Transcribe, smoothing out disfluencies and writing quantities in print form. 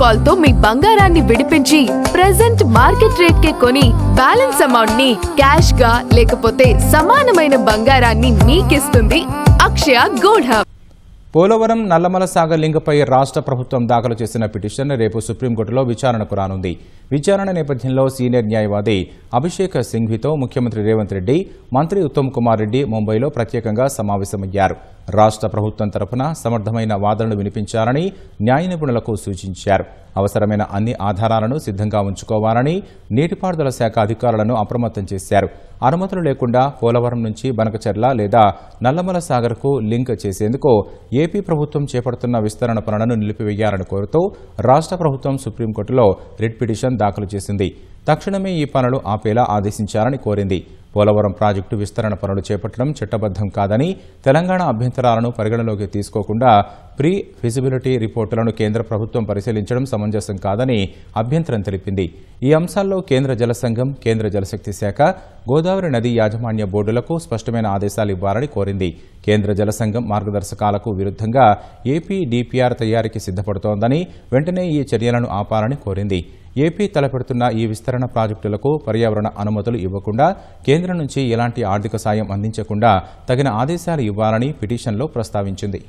Call తో మీ బంగారాన్ని విడిపించి ప్రెజెంట్ మార్కెట్ రేట్ కే కొని బ్యాలెన్స్ అమౌంట్ ని క్యాష్ గా లేకపోతే సమానమైన బంగారాన్ని మీకిస్తుంది అక్షయ గోల్డ్ హబ్. పోలవరం నల్లమల సాగర్ లింక్పై రాష్ట్ర ప్రభుత్వం దాఖలు చేసిన పిటిషన్ రేపు సుప్రీంకోర్టులో విచారణకు రానుంది. విచారణ నేపథ్యంలో సీనియర్ న్యాయవాది అభిషేక్ సింఘ్వితో ముఖ్యమంత్రి రేవంత్ రెడ్డి, మంత్రి ఉత్తమ్ కుమార్ రెడ్డి ముంబైలో ప్రత్యేకంగా సమావేశమయ్యారు. రాష్ట్ర ప్రభుత్వం తరఫున సమర్థమైన వాదనలు వినిపించాలని న్యాయ నిపుణులకు సూచించారు. అవసరమైన అన్ని ఆధారాలను సిద్ధంగా ఉంచుకోవాలని నీటిపారుదల శాఖ అధికారులను అప్రమత్తం చేశారు. అనుమతులు లేకుండా పోలవరం నుంచి బనకచెర్ల లేదా నల్లమల సాగర్కు లింక్ చేసేందుకు ఏపీ ప్రభుత్వం చేపడుతున్న విస్తరణ పనులను నిలిపివేయాలని కోరుతూ రాష్ట్ర ప్రభుత్వం సుప్రీంకోర్టులో రిట్ పిటిషన్ దాఖలు చేసింది. తక్షణమే ఈ పనులు ఆపేలా ఆదేశించాలని కోరింది. పోలవరం ప్రాజెక్టు విస్తరణ పనులు చేపట్టడం చట్టబద్దం కాదని, తెలంగాణ అభ్యంతరాలను పరిగణలోకి తీసుకోకుండా ప్రీ ఫిజిబిలిటీ రిపోర్టులను కేంద్ర ప్రభుత్వం పరిశీలించడం సమంజసం కాదని అభ్యంతరం తెలిపింది. ఈ అంశాల్లో కేంద్ర జల సంఘం, కేంద్ర జలశక్తి శాఖ, గోదావరి నది యాజమాన్య బోర్డులకు స్పష్టమైన ఆదేశాలు ఇవ్వాలని కోరింది. కేంద్ర జల సంఘం మార్గదర్శకాలకు విరుద్ధంగా ఏపీ డీపీఆర్ తయారీకి సిద్ధపడుతోందని, వెంటనే ఈ చర్యలను ఆపాలని కోరింది. ఏపీ తలపెడుతున్న ఈ విస్తరణ ప్రాజెక్టులకు పర్యావరణ అనుమతులు ఇవ్వకుండా, కేంద్రం నుంచి ఎలాంటి ఆర్థిక సాయం అందించకుండా తగిన ఆదేశాలు ఇవ్వాలని పిటిషన్లో ప్రస్తావించింది.